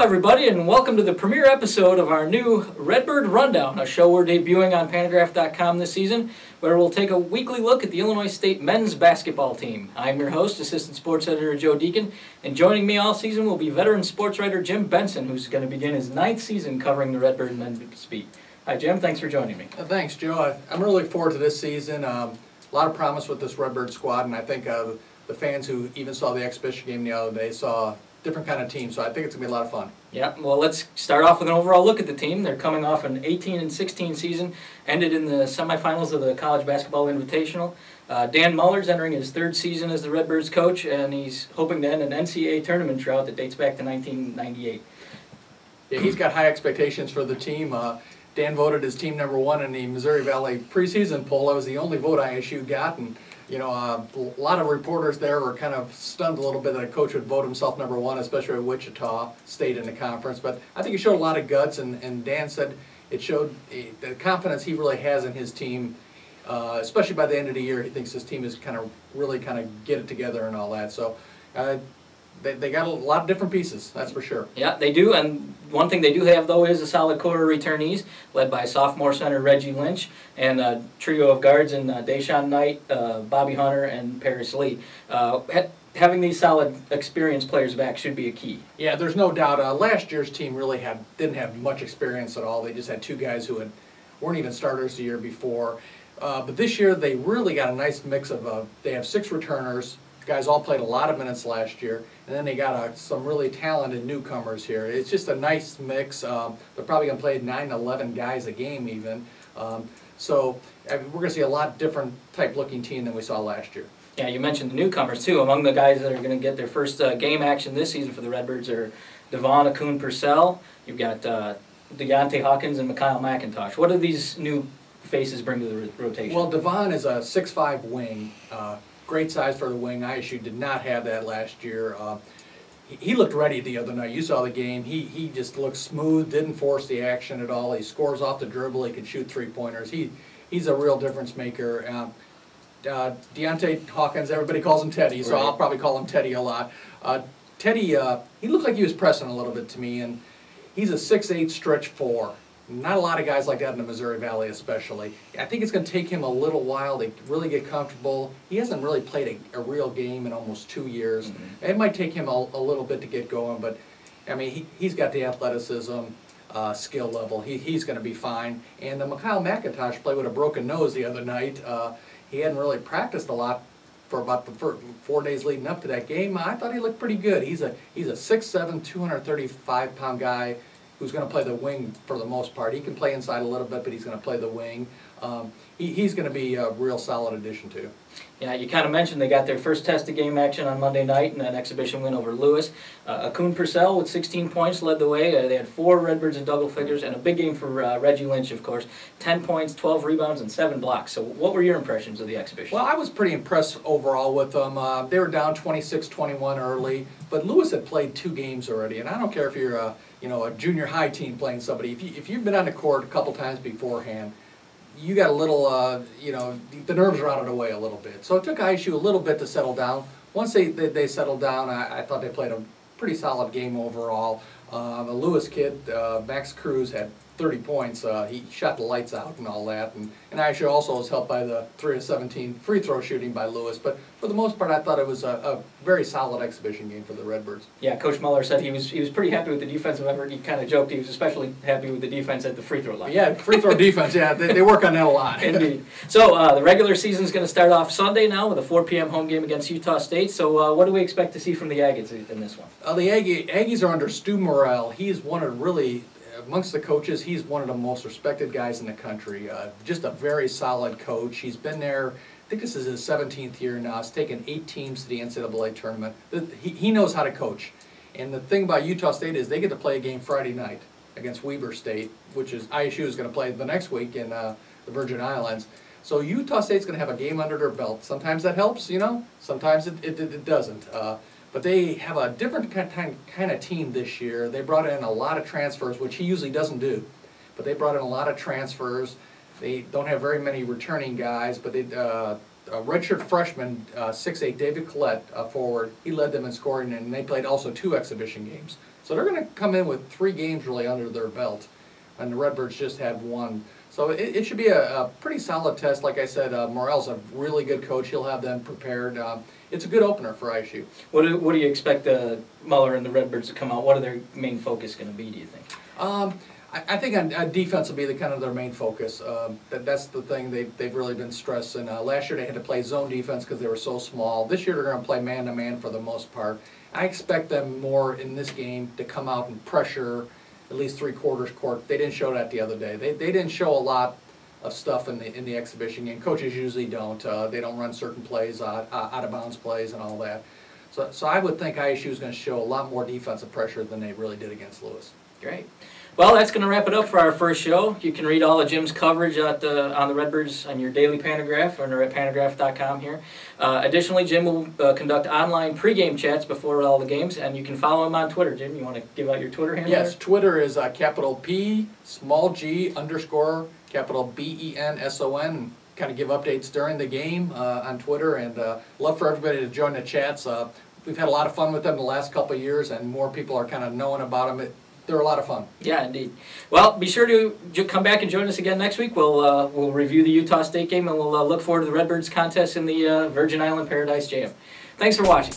everybody, and welcome to the premiere episode of our new Redbird Rundown, a show we're debuting on Pantagraph.com this season, where we'll take a weekly look at the Illinois State men's basketball team. I'm your host, Assistant Sports Editor Joe Deacon, and joining me all season will be veteran sports writer Jim Benson, who's going to begin his 9th season covering the Redbird men's beat. Hi, Jim. Thanks for joining me. Thanks, Joe. I'm really looking forward to this season. A lot of promise with this Redbird squad, and I think the fans who even saw the exhibition game the other day saw a different kind of team, so I think it's going to be a lot of fun. Yeah, well, let's start off with an overall look at the team. They're coming off an 18-16 season, ended in the semifinals of the College Basketball Invitational. Dan Muller's entering his 3rd season as the Redbirds coach, and he's hoping to end an NCAA tournament drought that dates back to 1998. Yeah, he's got high expectations for the team. Dan voted his team #1 in the Missouri Valley preseason poll. That was the only vote ISU got, and a lot of reporters there were kind of stunned a little bit that a coach would vote himself #1, especially with Wichita State in the conference. But I think he showed a lot of guts, and Dan said it showed the confidence he really has in his team, especially by the end of the year. He thinks his team is really get it together and all that. So they got a lot of different pieces, that's for sure. Yeah, they do, and one thing they do have, though, is a solid core of returnees, led by sophomore center Reggie Lynch, and a trio of guards in Deshaun Knight, Bobby Hunter, and Paris Lee. Having these solid, experienced players back should be a key. Yeah, there's no doubt. Last year's team really didn't have much experience at all. They just had 2 guys who weren't even starters the year before. But this year, they really got a nice mix of, they have 6 returners. Guys all played a lot of minutes last year, and then they got some really talented newcomers here. It's just a nice mix. They're probably going to play 9, 11 guys a game even. So we're going to see a lot different type-looking team than we saw last year. Yeah, you mentioned the newcomers, too. Among the guys that are going to get their first game action this season for the Redbirds are Devon Akun-Purcell. You've got Deontay Hawkins and Mikhail McIntosh. What do these new faces bring to the rotation? Well, Devon is a 6'5" wing. Great size for the wing. ISU did not have that last year. He looked ready the other night. You saw the game. He just looked smooth, didn't force the action at all. He scores off the dribble. He can shoot 3-pointers. He's a real difference maker. Deontay Hawkins, everybody calls him Teddy, so right. I'll probably call him Teddy a lot. Teddy, he looked like he was pressing a little bit to me, and he's a 6'8" stretch 4. Not a lot of guys like that in the Missouri Valley especially. I think it's going to take him a little while to really get comfortable. He hasn't really played a real game in almost 2 years. Mm-hmm. It might take him a little bit to get going, but I mean, he's got the athleticism, skill level. He's going to be fine. And Mikhail McIntosh played with a broken nose the other night. He hadn't really practiced a lot for about the 4 days leading up to that game. I thought he looked pretty good. He's a 6'7", 235-pound guy who's going to play the wing for the most part. He can play inside a little bit, but he's going to play the wing. He's going to be a real solid addition, too. Yeah, you kind of mentioned they got their first test of game action on Monday night in an exhibition win over Lewis. Akun-Purcell with 16 points led the way. They had 4 Redbirds in double figures, and a big game for Reggie Lynch, of course. 10 points, 12 rebounds, and 7 blocks. So what were your impressions of the exhibition? Well, I was pretty impressed overall with them. They were down 26-21 early, but Lewis had played 2 games already, and I don't care if you're a junior high team playing somebody. If you've been on the court a couple times beforehand, you got a little, the nerves are out of the way a little bit. So it took ISU a little bit to settle down. Once they settled down, I thought they played a pretty solid game overall. The Lewis kid, Max Cruz, had 30 points. He shot the lights out and all that. And ISU also was helped by the 3 of 17 free throw shooting by Lewis. But for the most part, I thought it was a very solid exhibition game for the Redbirds. Yeah, Coach Muller said he was pretty happy with the defensive effort. He kind of joked he was especially happy with the defense at the free throw line. Yeah, free throw defense. Yeah, they work on that a lot. Indeed. So the regular season is going to start off Sunday now with a 4 p.m. home game against Utah State. So what do we expect to see from the Aggies in this one? The Aggies are under Stu Morrell. He's one of amongst the coaches, he's one of the most respected guys in the country. Just a very solid coach. He's been there, I think this is his 17th year now. He's taken 8 teams to the NCAA tournament. He knows how to coach. And the thing about Utah State is they get to play a game Friday night against Weber State, which is ISU is going to play the next week in the Virgin Islands. So Utah State's going to have a game under their belt. Sometimes that helps, sometimes it doesn't. But they have a different kind of team this year. They brought in a lot of transfers, which he usually doesn't do. But they brought in a lot of transfers. They don't have very many returning guys, but they a redshirt freshman, 6'8", David Collette, forward. He led them in scoring, and they played also 2 exhibition games. So they're going to come in with 3 games really under their belt, and the Redbirds just had 1. So it should be a pretty solid test. Like I said, Morrell's a really good coach. He'll have them prepared. It's a good opener for ISU. What do you expect Muller and the Redbirds to come out? What are their main focus going to be, do you think? I think on defense will be the kind of their main focus. That's the thing they've really been stressing. Last year they had to play zone defense because they were so small. This year they're going to play man-to-man for the most part. I expect them more in this game to come out and pressure at least 3/4 court. They didn't show that the other day. They didn't show a lot of stuff in the exhibition game. Coaches usually don't. They don't run certain plays, out of bounds plays and all that. So I would think ISU is going to show a lot more defensive pressure than they really did against Lewis. Great. Well, that's going to wrap it up for our first show. You can read all of Jim's coverage on the Redbirds on your daily Pantagraph or at pantagraph.com here. Additionally, Jim will conduct online pregame chats before all the games, and you can follow him on Twitter. Jim, you want to give out your Twitter handle? Yes, Twitter is capital P, small g, _ capital BENSON. Kind of give updates during the game on Twitter, and love for everybody to join the chats. We've had a lot of fun with them the last couple of years, and more people are kind of knowing about them. They're a lot of fun. Yeah, indeed. Well, be sure to come back and join us again next week. We'll review the Utah State game, and we'll look forward to the Redbirds contest in the Virgin Island Paradise Jam. Thanks for watching.